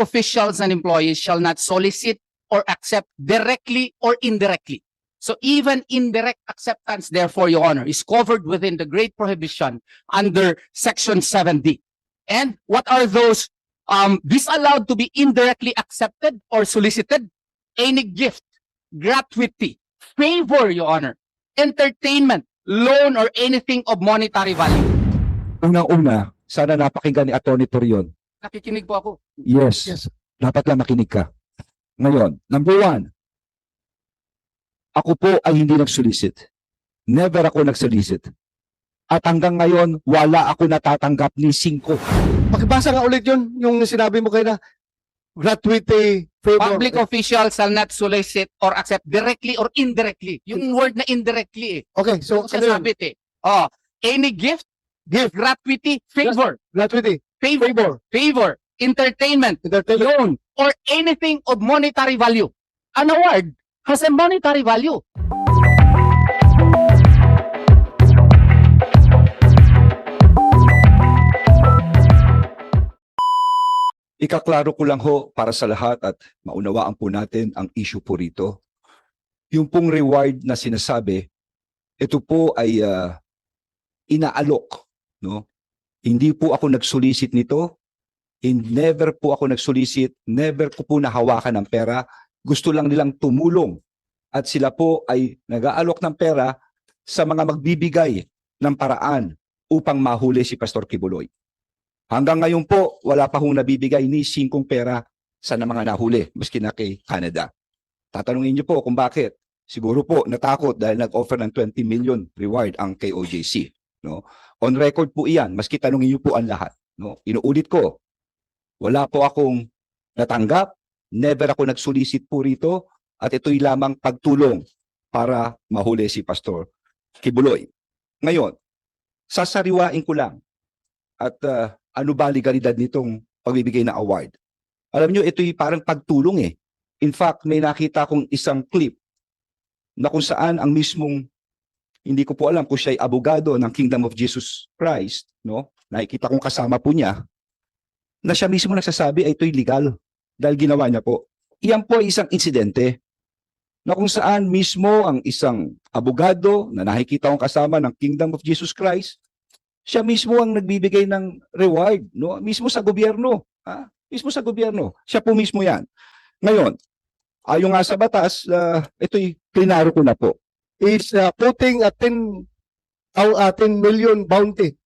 officials and employees shall not solicit or accept directly or indirectly. So even indirect acceptance, therefore, Your Honor, is covered within the great prohibition under Section 7D. And what are those disallowed to be indirectly accepted or solicited? Any gift, gratuity, favor, Your Honor, entertainment, loan, or anything of monetary value. Unang-una, sana napakinggan ni Atty. Torion. Nakikinig po ako. Yes. Yes. Dapat lang makinig ka. Ngayon, number one, ako po ay hindi nag-solicit. Never ako nag-solicit. At hanggang ngayon, wala ako natatanggap ni 5. Pakibasa nga ulit yun, yung sinabi mo kayo na gratuity, favor. Public officials shall not solicit or accept directly or indirectly. Yung word na indirectly eh. Okay, so Siya sabit eh. Oh, any gift, gift, gratuity, favor, gratuity, favor, favor, entertainment, entertainment. loan, or anything of monetary value. An award has a monetary value. Ikaklaro ko lang ho para sa lahat at maunawaan po natin ang issue po rito. Yung pong reward na sinasabi, ito po ay inaalok. No? Hindi po ako nag-solicit nito. Never po ako nag-solicit. Never ko po nahawakan ng pera. Gusto lang nilang tumulong. At sila po ay nag-aalok ng pera sa mga magbibigay ng paraan upang mahuli si Pastor Quiboloy. Hanggang ngayon po, wala pa hong nabibigay ni 5 pera sa mga nahuli, maski na kay Canada. Tatanungin niyo po kung bakit. Siguro po natakot dahil nag-offer ng 20 million reward ang KOJC. No? On record po iyan, maski tanungin niyo po ang lahat. No? Inuulit ko, wala po akong natanggap, never ako nag-solicit po rito, at ito'y lamang pagtulong para mahuli si Pastor Quiboloy. Ngayon, sasariwain ko lang at ano ba legalidad nitong pagbibigay ng award. Alam nyo, ito'y parang pagtulong eh. In fact, may nakita kong isang clip na kung saan ang mismong, hindi ko po alam kung siya ay abogado ng Kingdom of Jesus Christ, no? Nakikita kong kasama po niya, na siya mismo nagsasabi ay ito'y legal dahil ginawa niya po. Iyan po ay isang insidente na kung saan mismo ang isang abogado na nakikita kong kasama ng Kingdom of Jesus Christ, siya mismo ang nagbibigay ng reward, no? Mismo sa gobyerno, mismo sa gobyerno. Siya po mismo 'yan. Ngayon, ayon nga sa batas, ito'y klinaro ko na po. Is putting a 10 million bounty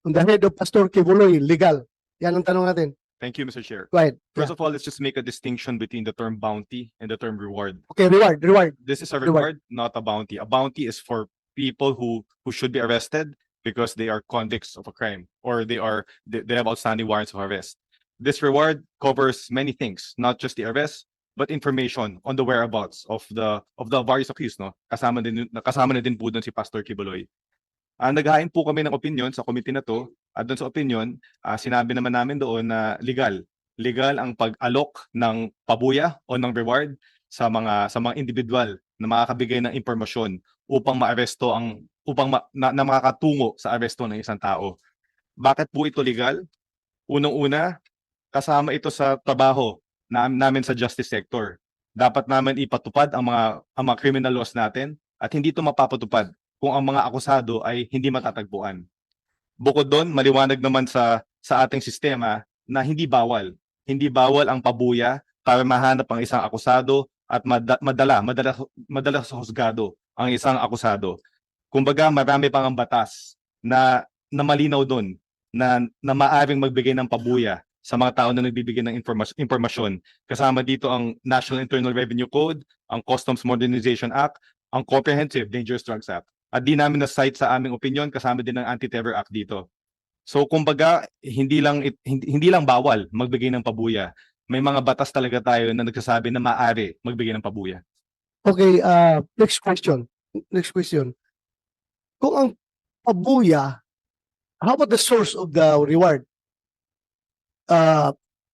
on the head of Pastor Quiboloy legal? Yan ang tanong natin. Thank you, Mr. Chair. Go ahead. First of all, let's just make a distinction between the term bounty and the term reward. Okay, reward. This is a Reward. reward, not a bounty. A bounty is for people who should be arrested because they are convicts of a crime or they have outstanding warrants of arrest. This reward covers many things, not just the arrest, but information on the whereabouts of the various accused, no? Kasama na din po doon si Pastor Quiboloy. Naghain po kami ng opinion sa committee na to, at doon sa opinion, sinabi naman namin doon na legal ang pag-alok ng pabuya o ng reward sa mga individual na makakabigay ng impormasyon upang maaresto na makakatungo sa aresto ng isang tao. Bakit po ito legal? Unang-una, kasama ito sa trabaho namin sa justice sector. Dapat namin ipatupad ang mga criminal laws natin at hindi ito mapapatupad kung ang mga akusado ay hindi matatagpuan. Bukod doon, maliwanag naman sa ating sistema na hindi bawal ang pabuya para mahanap ang isang akusado at madala sa husgado ang isang akusado. Kumbaga, marami pang ang batas na malinaw doon na maaring magbigay ng pabuya sa mga tao na nagbibigay ng impormasyon. Kasama dito ang National Internal Revenue Code, ang Customs Modernization Act, ang Comprehensive Dangerous Drugs Act. At di namin na-cite sa aming opinion, kasama din ang Anti-Terror Act dito. So kumbaga, hindi lang bawal magbigay ng pabuya. May mga batas talaga tayo na nagsasabi na maaari magbigay ng pabuya. Okay, next question. Kung ang pabuya, how about the source of the reward?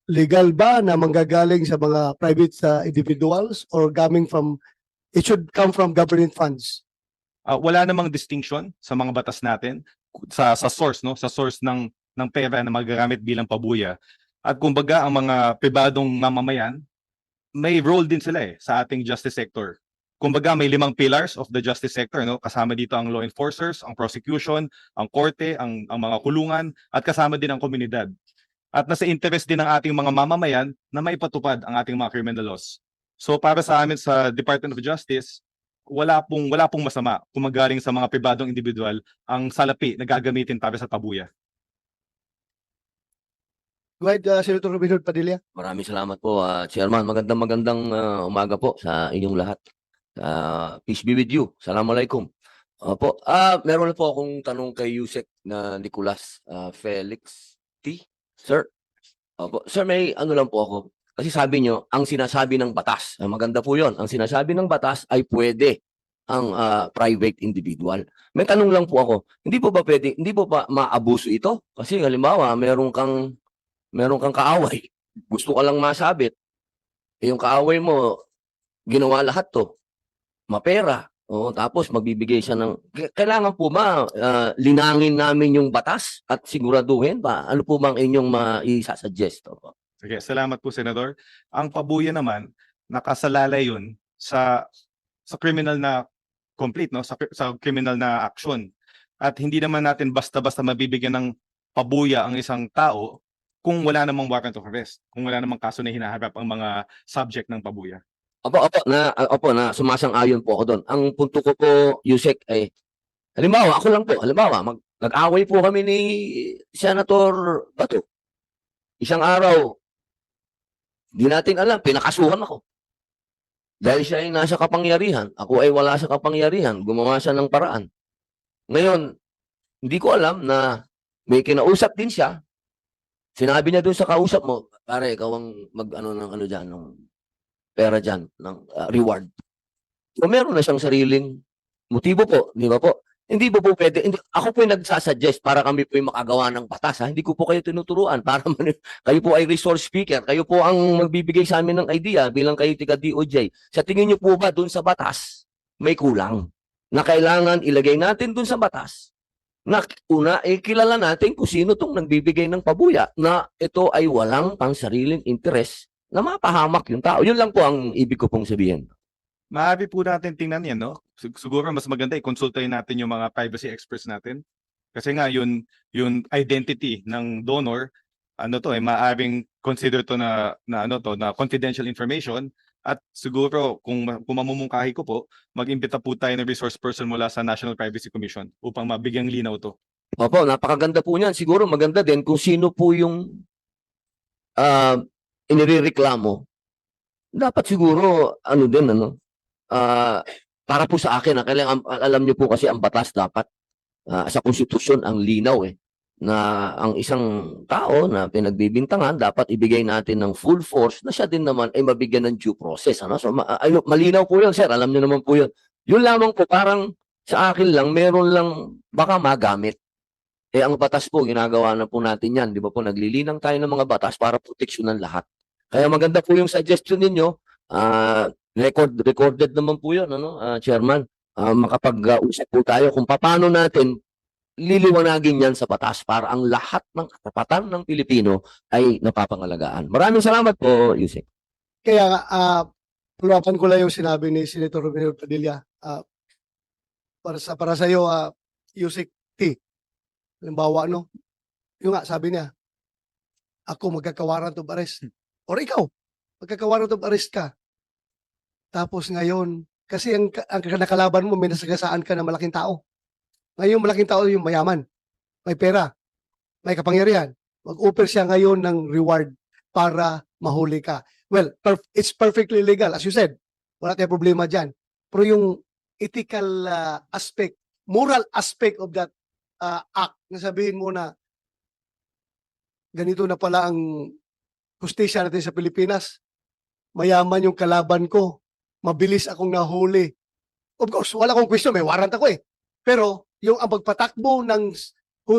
Legal ba na manggagaling sa mga private individuals or it should come from government funds? Wala namang distinction sa mga batas natin sa source, no? Sa source ng pera na magagamit bilang pabuya. At kumbaga, ang mga pribadong mamamayan, may role din sila sa ating justice sector. Kumbaga, may 5 pillars of the justice sector, no? Kasama dito ang law enforcers, ang prosecution, ang korte, ang mga kulungan, at kasama din ang komunidad. At nasa interest din ng ating mga mamamayan na maipatupad ang ating mga criminal laws. So para sa amin sa Department of Justice, wala pong masama kung magaling sa mga pribadong individual ang salapi na gagamitin para sa pabuya. Go ahead, Senator Robin Hood Padilla. Maraming salamat po, Chairman. Magandang umaga po sa inyong lahat. Peace be with you. Assalamualaikum. Po, meron na po akong tanong kay Yusek na Nicolas Felix T. Sir. Opo. Sir, may ano lang po ako. Kasi sabi nyo, ang sinasabi ng batas, maganda po yon. Ang sinasabi ng batas ay pwede ang private individual. May tanong lang po ako, hindi po ba maabuso ito? Kasi halimbawa, meron kang kaaway, gusto ka lang masabit, yung kaaway mo, ginawa lahat to, mapera, tapos magbibigay siya ng, kailangan po linangin namin yung batas at siguraduhin ba, ano po bang inyong maisasuggest? Sige, salamat po, Senador. Ang pabuya naman, nakasalalay yun sa criminal na complete, no? Sa criminal na action. At hindi naman natin basta-basta mabibigyan ng pabuya ang isang tao kung wala namang warrant of arrest, kung wala namang kaso na hinaharap ang mga subject ng pabuya. Opo, na sumasang-ayon po ako doon. Ang punto ko po, Yusek, ay halimbawa, nag-away po kami ni Senator Bato. Isang araw, di natin alam, pinakasuhan ako. Dahil siya ay nasa kapangyarihan, ako ay wala sa kapangyarihan, gumawa siya ng paraan. Ngayon, hindi ko alam na may kinausap din siya. Sinabi niya doon sa kausap mo, pare, ikaw ang ng pera dyan, ng reward. So, meron na siyang sariling motibo po, di ba po? Hindi po pwede. Ako po yung nagsasuggest para kami po yung makagawa ng batas. Hindi ko po kayo tinuturuan. Kayo po ay resource speaker. Kayo po ang magbibigay sa amin ng idea bilang kayo tiga DOJ. Sa tingin niyo po ba doon sa batas, may kulang? Na kailangan ilagay natin doon sa batas na una, kilala natin kung sino itong nagbibigay ng pabuya na ito ay walang pang sariling interes na mapahamak yung tao. Yun lang po ang ibig ko pong sabihin. Maaari po natin tingnan yan, no? Siguro mas maganda i-consultahin natin yung mga privacy experts natin. Kasi nga yung identity ng donor, maaaring consider to na confidential information. At siguro kung mamumungkahi ko po, mag-imbita po tayo ng resource person mula sa National Privacy Commission upang mabigyang linaw to. Opo, napakaganda po niyan. Siguro maganda din kung sino po yung inirereklamo. Dapat siguro para po sa akin, kailangan alam niyo po kasi ang batas dapat sa konstitusyon ang linaw na ang isang tao na pinagbibintangan dapat ibigay natin ng full force na siya din naman ay mabigyan ng due process. So malinaw po 'yun, sir. Alam niyo naman po 'yun. Yun lamang po parang sa akin lang meron lang baka magamit. Ang batas po ginagawa na po natin 'yan, 'di ba po? Naglilinang tayo ng mga batas para proteksyonan lahat. Kaya maganda po yung suggestion ninyo. Recorded naman po 'yun, Chairman. Makapag-usap po tayo kung paano natin liliwanagin yan sa batas para ang lahat ng katapatan ng Pilipino ay napapangalagaan. Maraming salamat po, Yusek. Kaya nga, puluwapan ko lang yung sinabi ni Senator Robin Hood Padilla. Para sa iyo, Yusek T. Halimbawa, yung nga, sabi niya, ako magkakawarrant of arrest. Or ikaw, magkakawarrant of arrest ka. Tapos ngayon, kasi ang nakalaban mo, may nasagasaan ka ng malaking tao. Ngayon, malaking tao yung mayaman, may pera, may kapangyarihan. Mag-offer siya ngayon ng reward para mahuli ka. Well, it's perfectly legal, as you said. Wala tayong problema dyan. Pero yung ethical aspect, moral aspect of that act, na sabihin mo na ganito na pala ang hustisya natin sa Pilipinas, mayaman yung kalaban ko, mabilis akong nahuli. Of course, wala akong question, may warrant ako Pero, yung ang pagpatakbo ng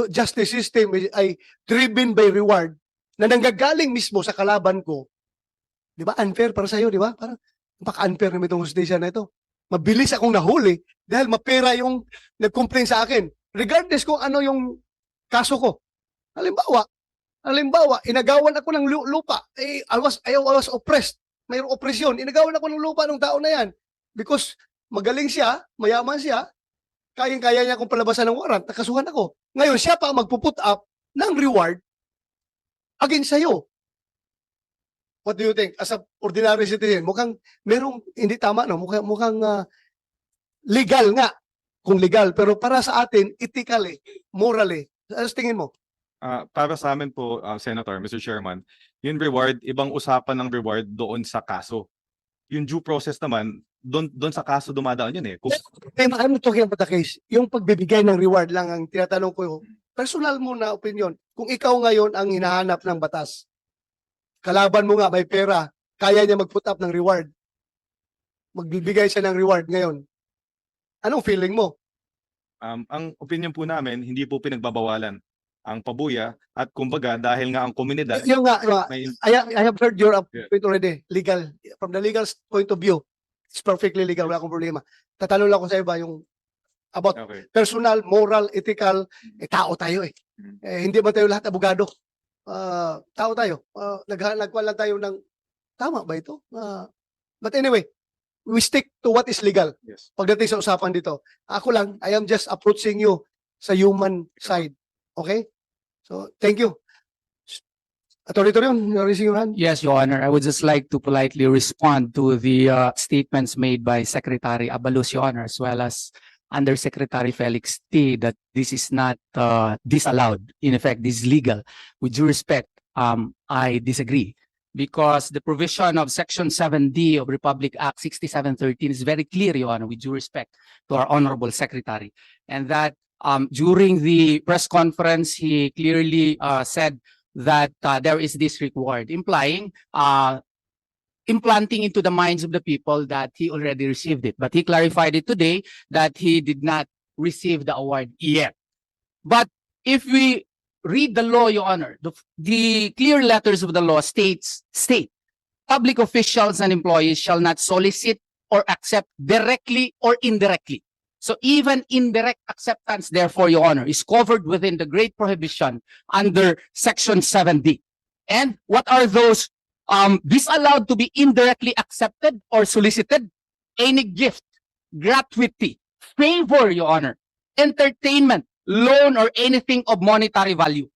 justice system ay driven by reward na nanggagaling mismo sa kalaban ko, di ba? Unfair para sa'yo, di ba? Parang napaka-unfair naman itong hustisya na ito. Mabilis akong nahuli dahil mapera yung nag-complain sa akin. Regardless kung ano yung kaso ko. Halimbawa, Halimbawa, inagawan ako ng lupa. I was oppressed. Mayroong opresyon. Inagawan ako ng lupa ng tao na yan. Because magaling siya, mayaman siya, kayang-kaya niya akong palabasan ng warrant, nakasuhan ako. Ngayon, siya pa ang magpuput up ng reward against sa'yo. What do you think? As a ordinary citizen, mukhang merong hindi tama, no? Mukhang legal nga, kung legal. Pero para sa atin, ethically, morally, ano tingin mo? Para sa amin po, Senator, Mr. Chairman, yung reward, ibang usapan ng reward doon sa kaso. Yung due process naman, doon sa kaso dumadaan yun eh. Kung, I'm talking about the case. Yung pagbibigay ng reward lang ang tinatanong ko, personal mo na opinion. Kung ikaw ngayon ang hinahanap ng batas, kalaban mo nga may pera, kaya niya mag-put up ng reward. Magbibigay siya ng reward ngayon. Anong feeling mo? ang opinion po namin, hindi po pinagbabawalan ang pabuya at kumbaga dahil nga ang komunidad Yung nga, may I have heard your Yeah. point already. Legal. From the legal point of view, it's perfectly legal. Wala akong problema. Tatanong lang ko sa iba yung about okay. personal, moral, ethical. Tao tayo eh. Mhm. Hindi ba tayo lahat abogado? Tao tayo. Nagkuhan lang tayo ng tama ba ito? But anyway, we stick to what is legal. Yes. Pagdating sa usapan dito. Ako lang, I am just approaching you sa human side. Okay? So, thank you. Attorney Torion, you're raising your hand. Yes, Your Honor. I would just like to politely respond to the statements made by Secretary Abalos, Your Honor, as well as Undersecretary Felix T, that this is not disallowed. In effect, this is legal. With due respect, I disagree. Because the provision of Section 7D of Republic Act 6713 is very clear, Your Honor, with due respect to our Honorable Secretary. And that during the press conference, he clearly said that there is this reward, implying implanting into the minds of the people that he already received it. But he clarified it today that he did not receive the award yet. But if we read the law, Your Honor, the clear letters of the law state, public officials and employees shall not solicit or accept directly or indirectly. So even indirect acceptance, therefore, Your Honor, is covered within the great prohibition under Section 7D. And what are those disallowed to be indirectly accepted or solicited? Any gift, gratuity, favor, Your Honor, entertainment, loan, or anything of monetary value.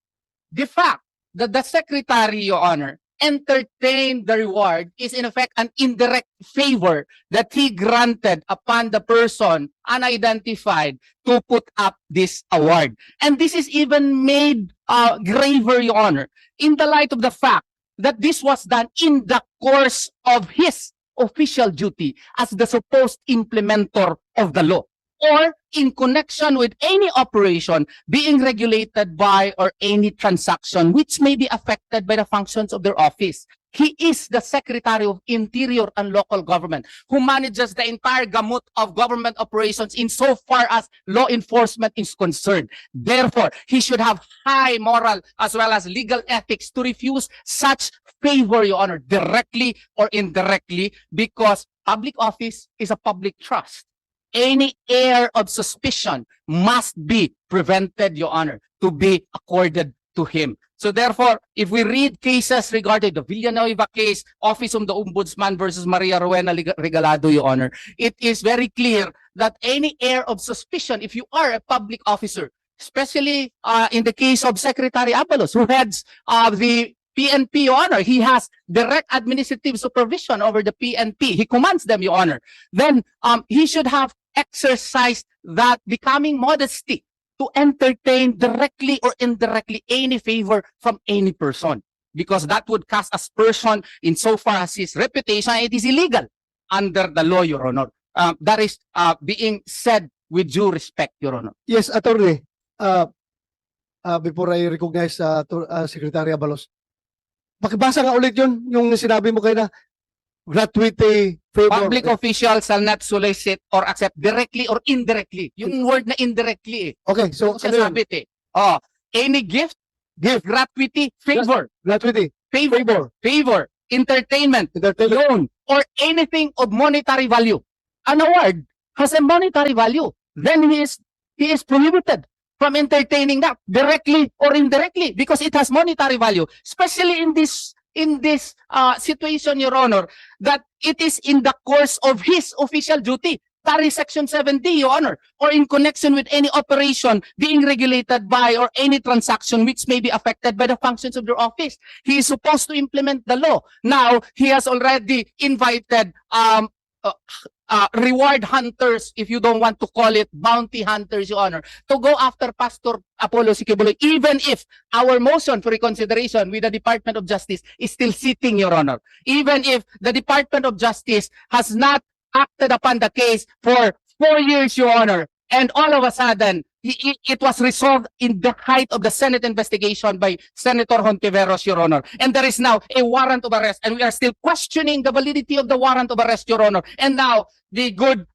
The fact that the Secretary, Your Honor, entertained the reward is in effect an indirect favor that he granted upon the person unidentified to put up this award. And this is even made graver, Your Honor, in the light of the fact that this was done in the course of his official duty as the supposed implementer of the law, or in connection with any operation being regulated by or any transaction which may be affected by the functions of their office. He is the Secretary of Interior and Local Government who manages the entire gamut of government operations insofar as law enforcement is concerned. Therefore, he should have high moral as well as legal ethics to refuse such favor, Your Honor, directly or indirectly, because public office is a public trust. Any air of suspicion must be prevented, Your Honor, to be accorded to him. So therefore, if we read cases regarding the Villanueva case, Office of the Ombudsman versus Maria Rowena Regalado, Your Honor, it is very clear that any air of suspicion, if you are a public officer, especially in the case of Secretary Abalos, who heads the PNP, Your Honor, he has direct administrative supervision over the PNP. He commands them, Your Honor. Then he should have exercised that becoming modesty to entertain directly or indirectly any favor from any person, because that would cast aspersion insofar as his reputation. It is illegal under the law, Your Honor. That is being said with due respect, Your Honor. Yes, attorney. Before I recognize Secretary Abalos, pakibasa nga ulit yun, yung sinabi mo kayo na gratuity, favor. Public officials shall not solicit or accept directly or indirectly. Yung word na indirectly eh. Okay, so Siya sabi eh. Any gift, gratuity, favor, gratuity, favor, entertainment, entertainment. loan, or anything of monetary value. An award has a monetary value. Then he is prohibited from entertaining that directly or indirectly because it has monetary value, especially in this situation, Your Honor, that it is in the course of his official duty. That is Section 70, Your Honor, or in connection with any operation being regulated by or any transaction which may be affected by the functions of their office. He is supposed to implement the law. Now, he has already invited reward hunters, if you don't want to call it bounty hunters, Your Honor, to go after Pastor Apollo Sikibuloy, even if our motion for reconsideration with the Department of Justice is still sitting, Your Honor. Even if the Department of Justice has not acted upon the case for 4 years, Your Honor, and all of a sudden, it was resolved in the height of the Senate investigation by Senator Hontiveros, Your Honor. And there is now a warrant of arrest, and we are still questioning the validity of the warrant of arrest, Your Honor. And now, the good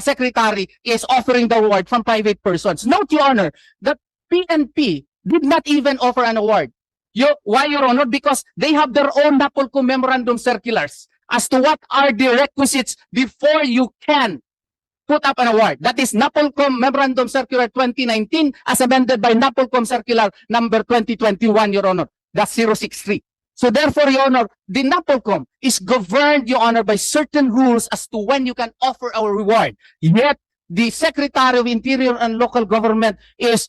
secretary is offering the award from private persons. Note, Your Honor, that PNP did not even offer an award. Why, Your Honor? Because they have their own NAPOLCO memorandum circulars as to what are the requisites before you can put up an award. That is NAPOLCOM Memorandum Circular 2019 as amended by NAPOLCOM Circular number 2021, Your Honor. That's 063. So therefore, Your Honor, the NAPOLCOM is governed, Your Honor, by certain rules as to when you can offer a reward. Yet, the Secretary of Interior and Local Government is,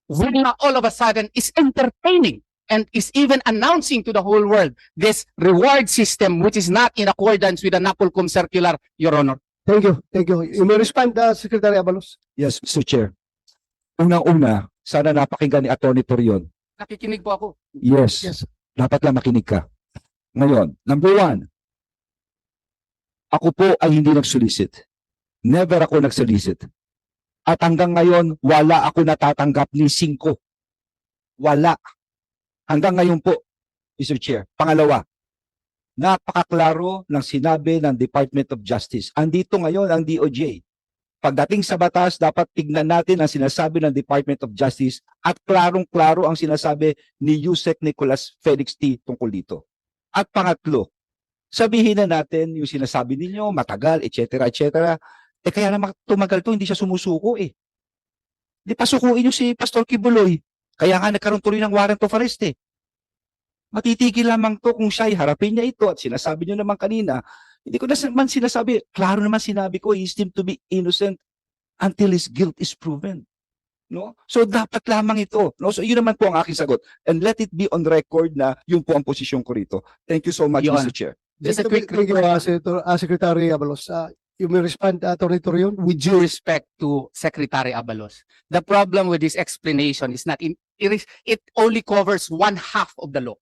all of a sudden, is entertaining and is even announcing to the whole world this reward system which is not in accordance with the NAPOLCOM Circular, Your Honor. Thank you. Thank you. You may respond, Secretary Abalos. Yes, Mr. Chair. Unang-una, sana napakinggan ni Atty. Torion. Nakikinig po ako. Yes, Yes. dapat lang makinig ka. Ngayon, number 1, ako po ay hindi nag-solicit. Never ako nag-solicit. At hanggang ngayon, wala ako natatanggap ni 5. Wala. Hanggang ngayon po, Mr. Chair. Pangalawa, napakaklaro ng sinabi ng Department of Justice. Andito ngayon ang DOJ. Pagdating sa batas, dapat tignan natin ang sinasabi ng Department of Justice at klarong-klaro ang sinasabi ni Yusek Nicolas Felix T. tungkol dito. At pangatlo, sabihin na natin yung sinasabi ninyo, matagal, etc., etc. Kaya naman tumagal to, hindi siya sumusuko eh. Di pasukuin nyo si Pastor Kibuloy. Kaya nga nagkaroon tuloy ng warrant of arrest eh. Matitigil lamang to kung siya harapin niya ito at sinasabi niyo naman kanina, hindi ko naman sinasabi, klaro naman sinabi ko, he is deemed to be innocent until his guilt is proven. No? So dapat lamang ito. No? So yun naman po ang aking sagot. And let it be on record na yun po ang posisyon ko rito. Thank you so much, Your Mr. Honor. Chair. Just a quick Thank you, request. Secretary Abalos. You may respond, Atty. Torion. With due respect to Secretary Abalos, the problem with this explanation is not it only covers one half of the law.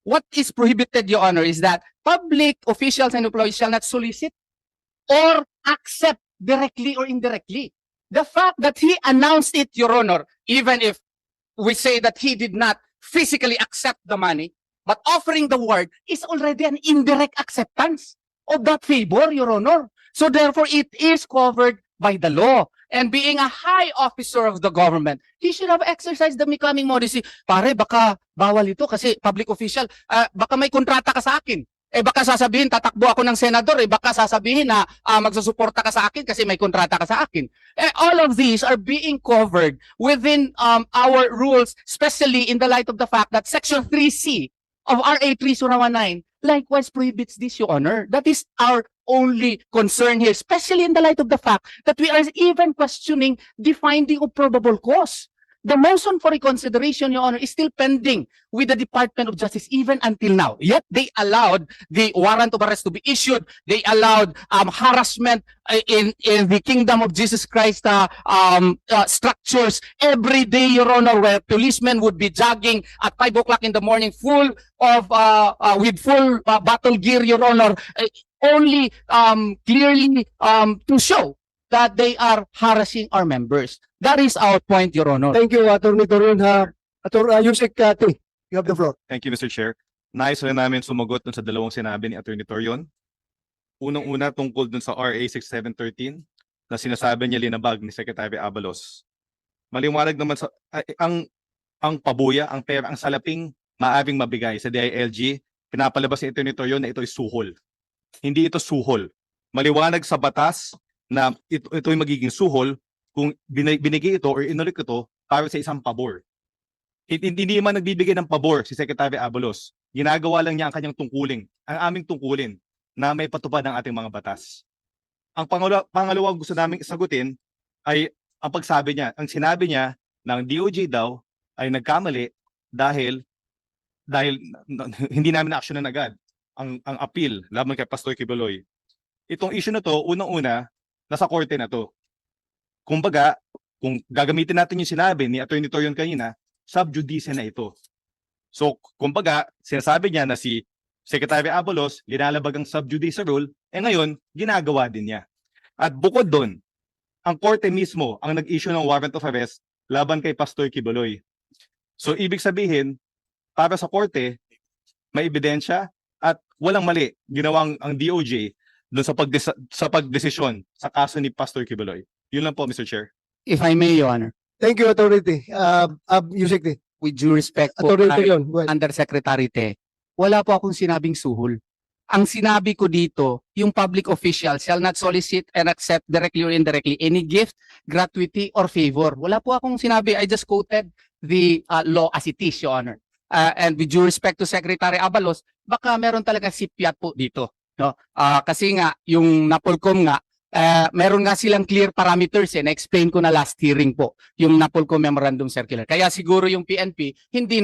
What is prohibited, Your Honor, is that public officials and employees shall not solicit or accept directly or indirectly. The fact that he announced it, Your Honor, even if we say that he did not physically accept the money, but offering the word is already an indirect acceptance of that favor, Your Honor. So therefore, it is covered by the law. And being a high officer of the government, he should have exercised the becoming modesty. Pare, baka bawal ito kasi public official. Baka may kontrata ka sa akin. Baka sasabihin, tatakbo ako ng senador. Baka sasabihin na magsusuporta ka sa akin kasi may kontrata ka sa akin. All of these are being covered within our rules, especially in the light of the fact that Section 3C of RA 3019 likewise prohibits this, Your Honor. That is our only concern here, especially in the light of the fact that we are even questioning the finding of probable cause. The motion for reconsideration, Your Honor, is still pending with the Department of Justice even until now. Yet they allowed the warrant of arrest to be issued. They allowed harassment in the Kingdom of Jesus Christ structures every day, Your Honor, where policemen would be jogging at 5 o'clock in the morning, full of with full battle gear, Your Honor, only clearly to show that they are harassing our members. That is our point, Your Honor. Thank you, Atty. Torion. Yusek T. You have the floor. Thank you, Mr. Chair. Nais rin namin sumagot dun sa dalawang sinabi ni Atty. Torion. Unang-una tungkol dun sa RA 6713 na sinasabi niya linabag ni Secretary Abalos. Maliwanag naman sa ang pabuya, ang pera, ang salaping maaaring mabigay sa DILG, pinapalabas ni Atty. Torion na ito ay suhol. Hindi ito suhol. Maliwanag sa batas na ito'y magiging suhol kung binigay ito or inulit ito para sa isang pabor. Hindi man nagbibigay ng pabor si Secretary Abalos. Ginagawa lang niya ang kanyang tungkulin, ang aming tungkulin na may patupad ng ating mga batas. Ang pangalawang gusto naming sagutin ay ang pagsabi niya, ang sinabi niya ng DOJ daw ay nagkamali dahil hindi namin na-actionan agad ang appeal laban kay Pastor Kibuloy. Itong issue na to, unang-una, nasa korte na to. Kumbaga, kung gagamitin natin yung sinabi ni Attorney Torion kanina, sub judice na ito. So, kumbaga, sinasabi niya na si Secretary Abalos, linalabag ang sub judice rule, ngayon, ginagawa din niya. At bukod doon, ang korte mismo ang nag-issue ng warrant of arrest laban kay Pastor Kibuloy. So, ibig sabihin, para sa korte, may ebidensya at walang mali ginawang ang DOJ doon sa pagdesisyon sa kaso ni Pastor Kibuloy. Yun lang po, Mr. Chair. If I may, Your Honor, Thank you, Authority. Yusek T. with due respect po, Authority yun. Go ahead. Undersecretary Te, wala po akong sinabing suhol. Ang sinabi ko dito, yung public official shall not solicit and accept directly or indirectly any gift, gratuity, or favor. Wala po akong sinabi. I just quoted the law as it is, Your Honor. And with due respect to Secretary Abalos, baka meron talaga sipiat po dito. No? Kasi nga, yung Napolcom nga, meron nga silang clear parameters na-explain ko na last hearing po, yung Napolcom Memorandum Circular. Kaya siguro yung PNP hindi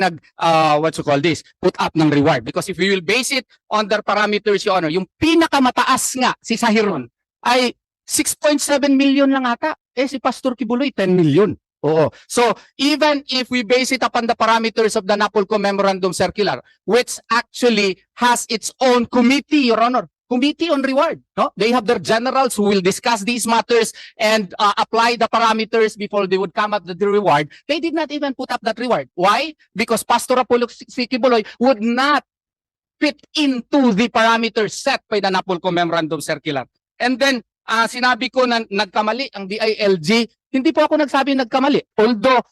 put up ng reward. Because if we will base it on their parameters, Your Honor, yung pinakamataas nga si Sahiron ay 6.7 million lang ata. Si Pastor Kibuloy, 10 million. Oo. So, even if we base it upon the parameters of the Napolcom Memorandum Circular, which actually has its own committee, Your Honor, Committee on Reward, no? They have their generals who will discuss these matters and apply the parameters before they would come up with the reward. They did not even put up that reward. Why? Because Pastor Apollo Kibuloy would not fit into the parameters set by the Napolcom Memorandum Circular. And then, sinabi ko na nagkamali ang DILG. Hindi po ako nagsabi nagkamali. Although,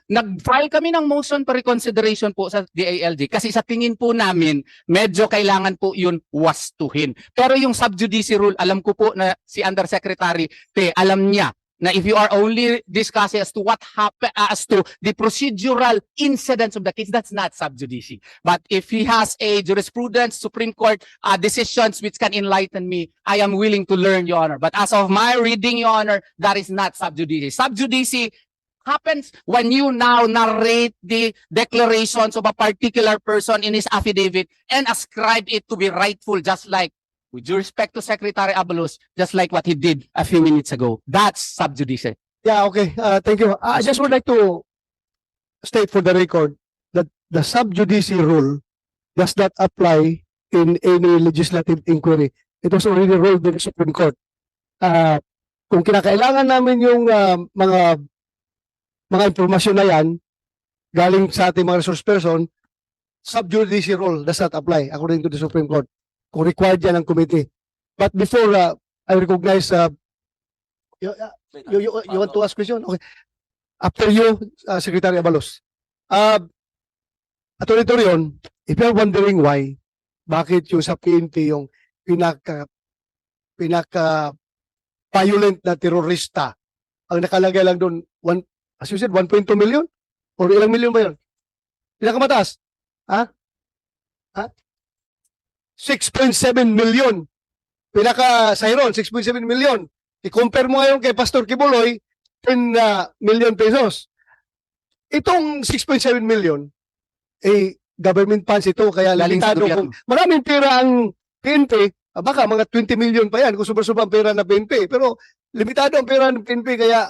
nag-file kami ng motion for reconsideration po sa DILG kasi sa tingin po namin, medyo kailangan po yun wastuhin. Pero yung sub judice rule, alam ko po na si Undersecretary Te, alam niya na if you are only discussing as to what happened, as to the procedural incidents of the case, that's not sub judice. But if he has a jurisprudence, Supreme Court decisions which can enlighten me, I am willing to learn, Your Honor. But as of my reading, Your Honor, that is not sub judice. Sub judice happens when you now narrate the declarations of a particular person in his affidavit and ascribe it to be rightful, just like, with due respect to Secretary Abalos, just like what he did a few minutes ago. That's sub judice. Yeah, okay. Thank you. I just would like to state for the record that the sub judice rule does not apply in any legislative inquiry. It was already ruled by the Supreme Court. Kung kinakailangan namin yung mga impormasyon na yan, galing sa ating mga resource person, sub judice rule does not apply according to the Supreme Court. Kung required yan ng committee. But before I recognize, you want to ask question? Okay. After you, Secretary Abalos. Attorney Torion, if you're wondering why, bakit yung sa PNP yung pinaka-violent na terorista, ang nakalagay lang doon, as you said, 1.2 million? Or ilang million ba yun? Pinakamataas? 6.7 million. Pinaka-Sayron, 6.7 million. I-compare mo ngayon kay Pastor Kibuloy, 10 million pesos. Itong 6.7 million, government funds ito, kaya Galing sa limitado. gobyerno. Maraming pera ang PNP, baka mga 20 million pa yan kung sobra-sobra ang pera ng PNP. Pero limitado ang pera ng PNP, kaya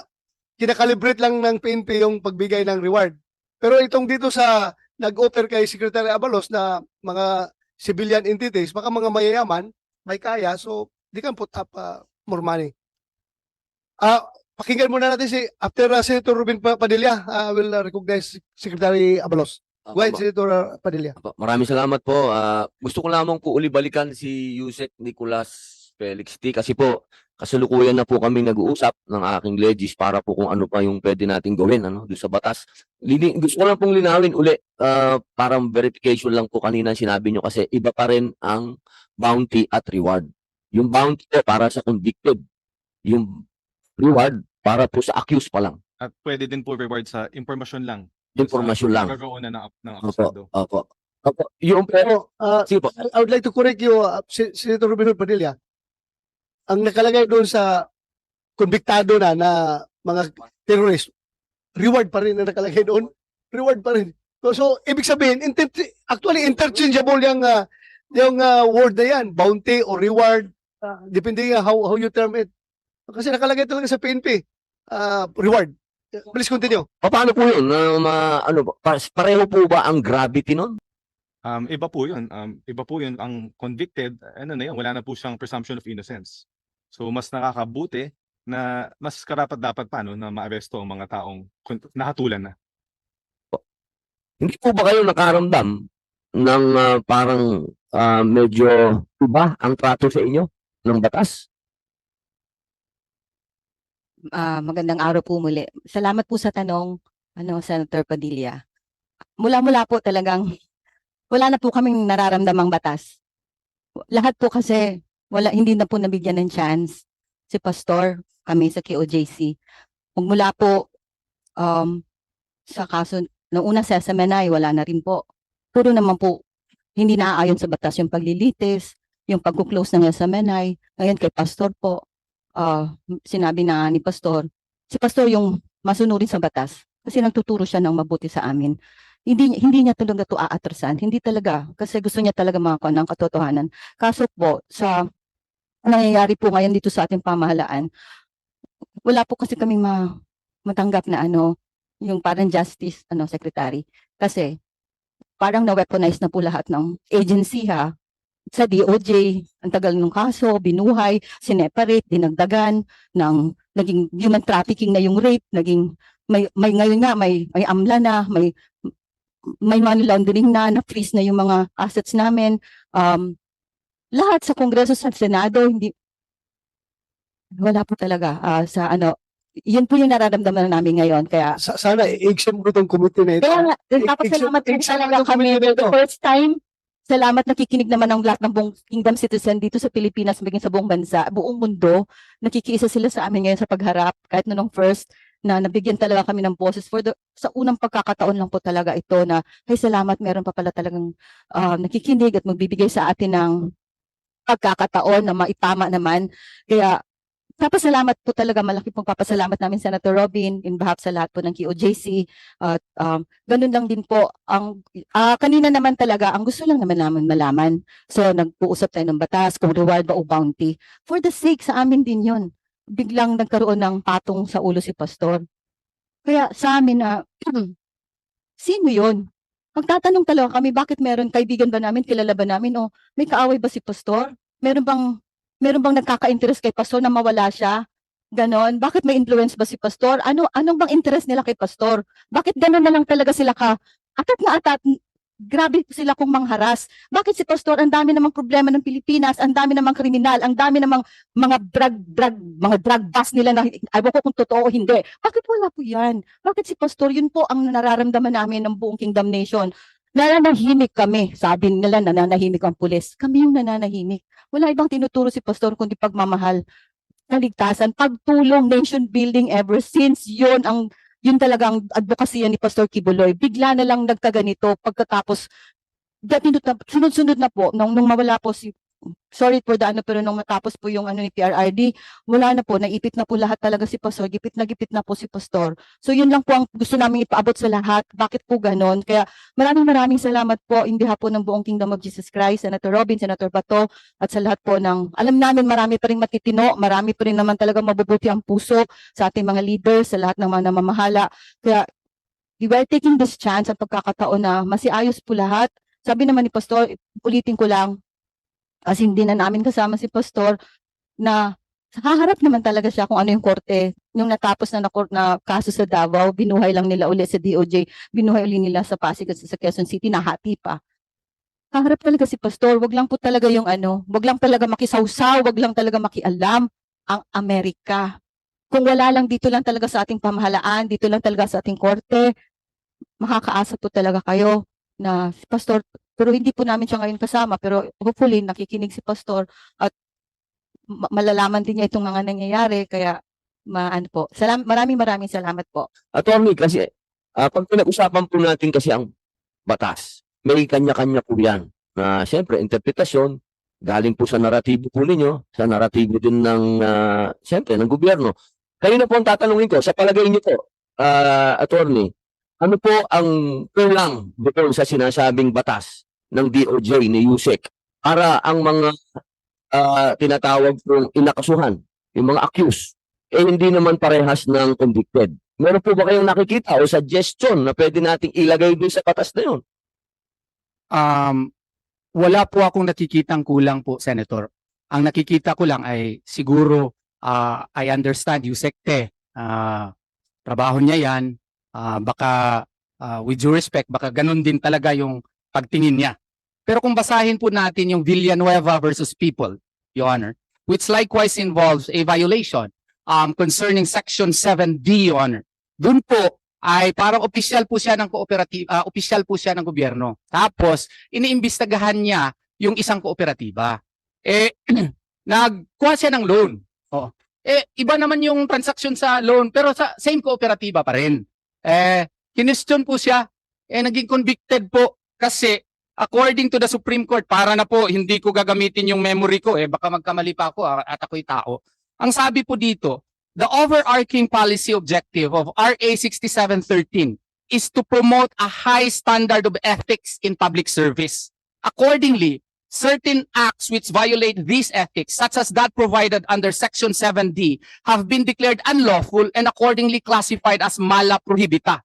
kinakalibrate lang ng PNP yung pagbigay ng reward. Pero itong dito sa nag-offer kay Secretary Abalos na mga civilian entities, baka mga mayayaman, may kaya, so they can put up more money. Pakinggan muna natin after Senator Ruben Padilla, will recognize Secretary Abalos. Go ahead, Senator Padilla. Maraming salamat po. Gusto ko lamang po uli-balikan si Yusek Nicolas Felix T. Kasi po, kasalukuyan na po kami nag-uusap ng aking legis para po kung ano pa yung pwede nating gawin doon sa batas. Gusto ko lang pong linawin uli, parang verification lang po kanina sinabi nyo kasi iba pa rin ang bounty at reward. Yung bounty po para sa convicted. Yung reward Para po sa accused pa lang. At pwede din po reward sa impormasyon lang. Informasyon lang. Pagkakaunan ng Opo, akusado. opo. Opo. Yung pero, Pero, sige po. I would like to correct you, Senator Robinson Padilla. Ang nakalagay doon sa konbiktado na mga terrorist, reward pa rin na nakalagay doon. Reward pa rin. So ibig sabihin, actually interchangeable yung word na yan, bounty or reward, depende how you term it. Kasi nakalagay talaga sa PNP, reward. Please continue. Paano po yun? Ano, pareho po ba ang gravity nun? Iba po yun. Iba po yun. Ang convicted, ano na yun, wala na po siyang presumption of innocence. So mas nakakabuti na mas karapat-dapat pa no, na maaresto ang mga taong nakatulan na. Hindi po ba kayo nakaramdam ng parang medyo iba ang trato sa inyo ng batas? Magandang araw po muli. Salamat po sa tanong, Senator Padilla. Mula-mula po talagang wala na po kaming nararamdamang batas. Lahat po kasi hindi na po nabigyan ng chance si Pastor, kami sa KOJC. Magmula po sa kaso noong una sa SMNI, wala na rin po. Puro naman po hindi naaayon sa batas yung paglilitis, yung pag-close ng SMNI. Ngayon kay Pastor po, sinabi na ni Pastor, si Pastor yung masunurin sa batas kasi nagtuturo siya ng mabuti sa amin. Hindi niya talaga to aatrasan, hindi talaga kasi gusto niya talaga makakuha ng katotohanan. Kaso po sa nangyayari po ngayon dito sa ating pamahalaan, wala po kasi kaming matanggap na yung parang justice secretary kasi parang na-weaponize na po lahat ng agency sa DOJ, ang tagal ng kaso, binuhay, sineparate, dinagdagan, naging human trafficking na yung rape, naging, may ngayon nga, may amla na, may money laundering na-freeze na yung mga assets namin. Lahat sa Kongreso, sa Senado, wala po talaga yun po yung nararamdaman namin ngayon. Kaya, Sana i-exempt ko itong committee na ito. kaya nga, nagpapasalamat po talaga kami first time. Salamat, nakikinig naman ng lahat ng buong kingdom citizen dito sa Pilipinas, maging sa buong bansa, buong mundo. Nakikiisa sila sa amin ngayon sa pagharap, kahit nung first na nabigyan talaga kami ng boses sa unang pagkakataon lang po talaga ito na, hey, salamat, meron pa pala talagang nakikinig at magbibigay sa atin ng pagkakataon na maitama naman. Kaya, papasalamat po talaga, malaki pong papasalamat namin Senator Robin in behalf sa lahat po ng KOJC. At ganun lang din po kanina naman talaga ang gusto lang naman namin malaman. So nag-uusap tayo ng batas kung reward ba o bounty. For the sake sa amin din 'yon. Biglang nagkaroon ng patong sa ulo si Pastor. Kaya sa amin na sino 'yon? Magtatanong talaga kami, bakit meron kaibigan ba namin, kilala ba namin o may kaaway ba si Pastor? Meron bang nagkaka-interest kay Pastor na mawala siya? Ganon. Bakit may influence ba si Pastor? Anong bang interest nila kay Pastor? Bakit ganon na lang talaga sila atat na atat? Grabe sila kung mangharas. Bakit si Pastor, ang dami namang problema ng Pilipinas, ang dami namang kriminal, ang dami namang mga drug bust nila na ayaw ko kung totoo o hindi. Bakit wala po yan? Bakit si Pastor, yun po ang nararamdaman namin ng buong Kingdom Nation. Nananahimik kami. Sabi nila nananahimik ang pulis. Kami yung nananahimik. Wala ibang tinuturo si Pastor kundi pagmamahal, kaligtasan, pagtulong, nation building ever since yun talagang advokasya ni Pastor Kibuloy. Bigla na lang nagkaganito pagkatapos sunod-sunod na po nung mawala po sorry for the pero nung matapos po yung ni PRRD, wala na po, naipit na po lahat talaga si Pastor, gipit na po si Pastor. So yun lang po ang gusto namin ipaabot sa lahat. Bakit po ganon? Kaya maraming salamat po in behalf po ng buong Kingdom of Jesus Christ, Senator Robin, Senator Bato, at sa lahat po alam namin marami pa rin matitino, marami pa rin naman talaga mabubuti ang puso sa ating mga leaders, sa lahat ng mga namamahala. Kaya we are taking this chance at pagkakataon na masiayos po lahat. Sabi naman ni Pastor, ulitin ko lang, kasi hindi na namin kasama si Pastor na haharap naman talaga siya kung ano yung korte. Yung natapos na kaso sa Davao, binuhay lang nila uli sa DOJ, binuhay uli nila sa Pasig at sa Quezon City, nahati pa. Haharap talaga si Pastor, wag lang po talaga wag lang talaga makisawsaw, wag lang talaga makialam ang Amerika. Kung wala lang dito lang talaga sa ating pamahalaan, dito lang talaga sa ating korte, makakaasa po talaga kayo na si Pastor, pero hindi po namin siya ngayon kasama, pero hopefully nakikinig si Pastor at malalaman din niya itong mga nangyayari. Kaya maano po. Maraming salamat po. Attorney, kasi pag pinag-usapan po natin kasi ang batas, may kanya-kanya po yan. Na siyempre, interpretasyon, galing po sa naratibo po ninyo, sa naratibo din ng, siyempre, ng gobyerno. Kayo na po ang tatanungin ko, sa palagay niyo po, attorney, ano po ang kulang doon sa sinasabing batas ng DOJ ni Yusek para ang mga tinatawag pong inakasuhan, yung mga accused, hindi naman parehas ng convicted. Meron po ba kayong nakikita o suggestion na pwede nating ilagay doon sa batas na yun? Wala po akong nakikitang kulang po, Senator. Ang nakikita ko lang ay siguro I understand Yusekte, trabaho niya yan, baka with due respect, baka ganun din talaga yung pagtingin niya. Pero kung basahin po natin yung Villanueva versus People, Your Honor, which likewise involves a violation concerning Section 7D, Your Honor. Doon po ay parang opisyal po siya ng opisyal po siya ng gobyerno. Tapos iniimbestagahan niya yung isang kooperatiba. Nagkuha siya ng loan. Oh. Iba naman yung transaction sa loan pero sa same kooperatiba pa rin. Kinestyon po siya, naging convicted po kasi according to the Supreme Court, para na po hindi ko gagamitin yung memory ko, baka magkamali pa ako at ako'y tao. Ang sabi po dito, the overarching policy objective of RA 6713 is to promote a high standard of ethics in public service. Accordingly, certain acts which violate these ethics, such as that provided under Section 7D, have been declared unlawful and accordingly classified as mala prohibita.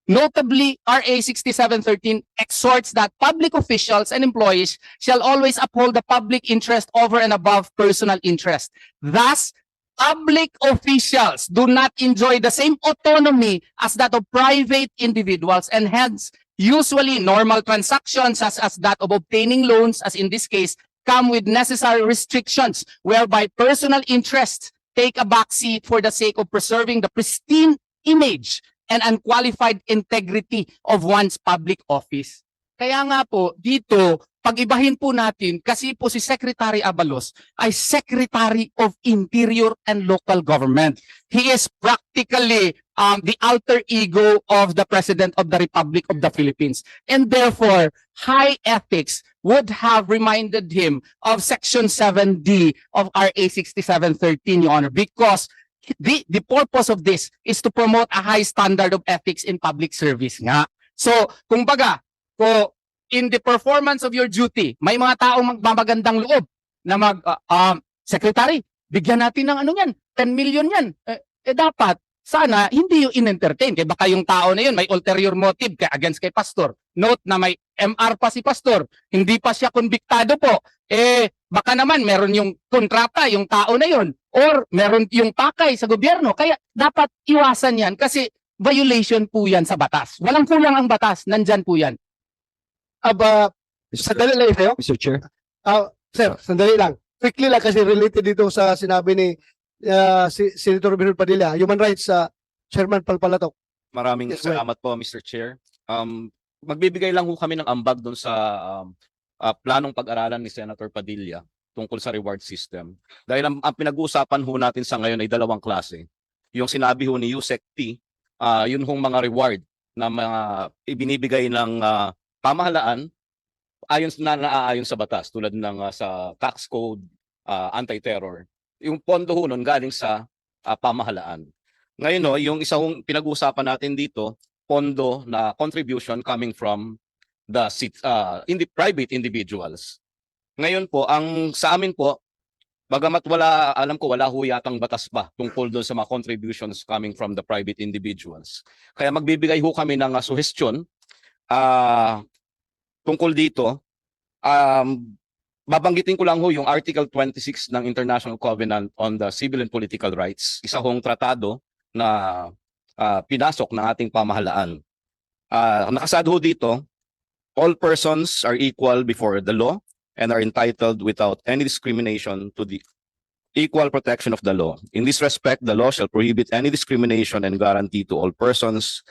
Notably, RA 6713 exhorts that public officials and employees shall always uphold the public interest over and above personal interest. Thus, public officials do not enjoy the same autonomy as that of private individuals, and hence, usually normal transactions as that of obtaining loans, as in this case, come with necessary restrictions whereby personal interests take a backseat for the sake of preserving the pristine image and unqualified integrity of one's public office. Kaya nga po, dito, pag-ibahin po natin, kasi po si Secretary Abalos ay Secretary of Interior and Local Government. He is practically the alter ego of the President of the Republic of the Philippines. And therefore, high ethics would have reminded him of Section 7D of RA 6713, Your Honor, because the purpose of this is to promote a high standard of ethics in public service nga. So, kung baga, in the performance of your duty, may mga taong magmamagandang loob na Secretary, bigyan natin ng ano yan, 10 million yan. Dapat, sana, hindi yung in-entertain. Kaya baka yung tao na yun, may ulterior motive against kay Pastor. Note na may MR pa si Pastor. Hindi pa siya konbiktado po. Baka naman meron yung kontrata, yung tao na yun. Or meron yung pakay sa gobyerno. Kaya dapat iwasan yan kasi violation po yan sa batas. Walang kulang ang batas. Nandyan po yan. Sandali lang sa'yo. Mr. Chair. Sir, sandali lang. Quickly lang kasi related dito sa sinabi ni Senator Benhur Padilla, Human Rights Chairman Palpalatok. Maraming Yes, ma'am. salamat po, Mr. Chair. Magbibigay lang ho kami ng ambag doon sa planong pag-aralan ni Senator Padilla tungkol sa reward system. Dahil ang pinag-uusapan ho natin sa ngayon ay dalawang klase. Yung sinabi ho ni Yusek T, yun hong mga reward na mga ibinibigay ng pamahalaan naaayon sa batas tulad ng sa tax code, anti-terror. Yung pondo ho nun galing sa pamahalaan. Ngayon yung isang pinag-uusapan natin dito, pondo na contribution coming from the private individuals. Ngayon po, ang sa amin po, bagamat alam ko wala ho yatang batas pa tungkol doon sa mga contributions coming from the private individuals. Kaya magbibigay ho kami ng suggestion tungkol dito. Babanggitin ko lang ho yung Article 26 ng International Covenant on the Civil and Political Rights. Isa hong tratado na pinasok ng ating pamahalaan. Nakasad ho dito, all persons are equal before the law and are entitled without any discrimination to the equal protection of the law. In this respect, the law shall prohibit any discrimination and guarantee to all persons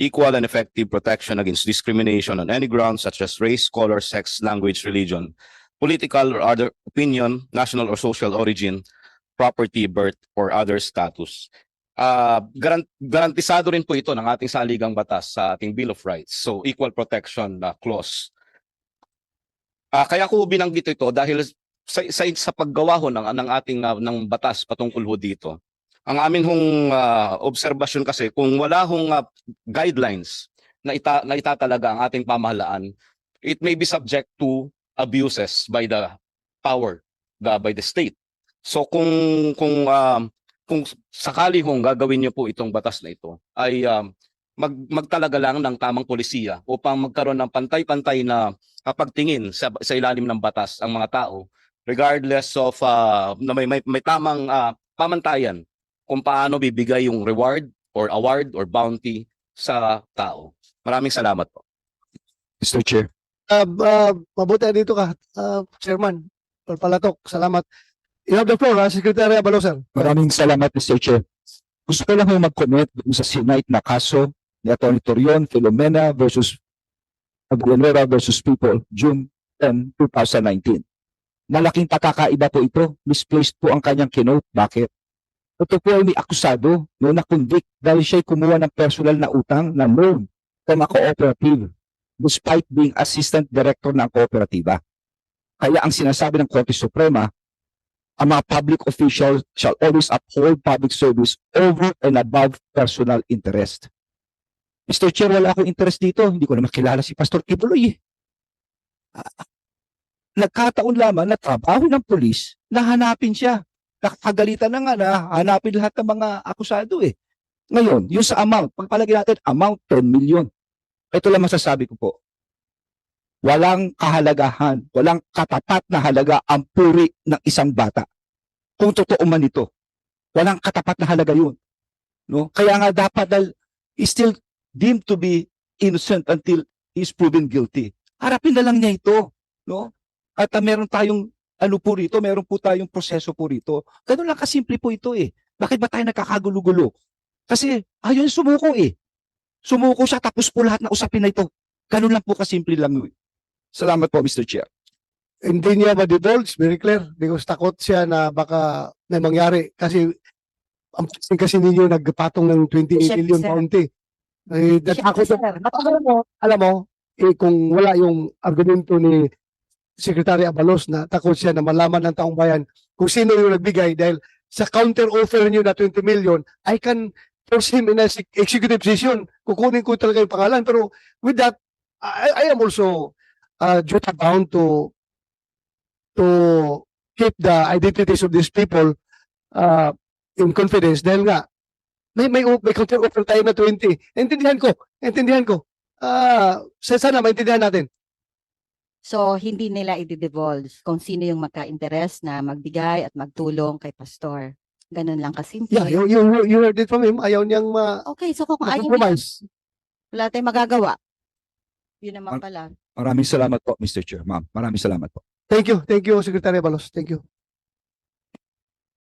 equal and effective protection against discrimination on any grounds such as race, color, sex, language, religion, political or other opinion, national or social origin, property, birth, or other status. garantisado rin po ito ng ating saligang batas sa ating Bill of Rights. So equal protection clause. Kaya ko binanggit ito dahil sa paggawa ho ng ating ng batas patungkol ho dito. Ang amin hong obserbasyon kasi kung wala hong guidelines na itatalaga ang ating pamahalaan, it may be subject to abuses by the power, by the state. So kung sakali hong gagawin niyo po itong batas na ito, ay magtalaga lang ng tamang polisiya upang magkaroon ng pantay-pantay na pagtingin sa ilalim ng batas ang mga tao, regardless of na may tamang pamantayan kung paano bibigay yung reward or award or bounty sa tao. Maraming salamat po. Mr. Chair. Mabuti dito ka, Chairman. Palatok, salamat. You have the floor, Secretary Abalo, sir. Maraming salamat, Mr. Chair. Gusto ko lang mag-comment dun sa Senate na kaso ni Atty. Torion Filomena versus Villanueva versus People, June 10, 2019. Malaking pagkakaiba po ito. Misplaced po ang kanyang kinote. Bakit? Ito po ay may akusado no, na convict dahil siya'y kumuha ng personal na utang na loan from a cooperative despite being assistant director ng kooperatiba. Kaya ang sinasabi ng Korte Suprema, ang mga public officials shall always uphold public service over and above personal interest. Mr. Chair, wala akong interest dito. Hindi ko naman kilala si Pastor Kibuloy. Nagkataon lamang na trabaho ng polis na hanapin siya. Nakakagalitan na nga na hanapin lahat ng mga akusado eh. Ngayon, yung sa amount, pagpalagay natin, amount 10 million. Ito lang masasabi ko po. Walang kahalagahan, walang katapat na halaga ang puri ng isang bata. Kung totoo man ito, walang katapat na halaga yun. No? Kaya nga dapat dahil is still deemed to be innocent until he is proven guilty. Harapin na lang niya ito. No? At meron tayong ano po rito, meron po tayong proseso po rito. Ganun lang kasimple po ito eh. Bakit ba tayo nagkakagulo-gulo? Kasi ayun sumuko eh. Sumuko siya tapos po lahat na usapin na ito. Ganun lang po kasimple lang. Salamat po, Mr. Chair. Hindi niya ma-divulge, very clear. Because takot siya na baka may mangyari. Kasi ang kasi ninyo nagpatong ng 28 Siyempre, million sir. bounty. Natakot Sir, alam mo, kung wala yung argumento ni Secretary Abalos na takot siya na malaman ng taong bayan kung sino yung nagbigay dahil sa counter offer niyo na 20 million, I can force him in a executive session. Kukunin ko talaga yung pangalan. Pero with that, I am also duty bound to keep the identities of these people in confidence dahil nga may counter offer tayo na 20. Intindihan ko. Sana maintindihan natin. So, hindi nila i-divulge kung sino yung magka-interest na magbigay at magtulong kay pastor. Ganun lang kasimple. Yeah, you heard it from him. Ayaw niyang Okay, so kung ayaw niya, ma-compromise. wala tayong magagawa. Yun naman pala. Maraming salamat po, Mr. Chair. Ma'am, maraming salamat po. Thank you, Secretary Abalos. Thank you.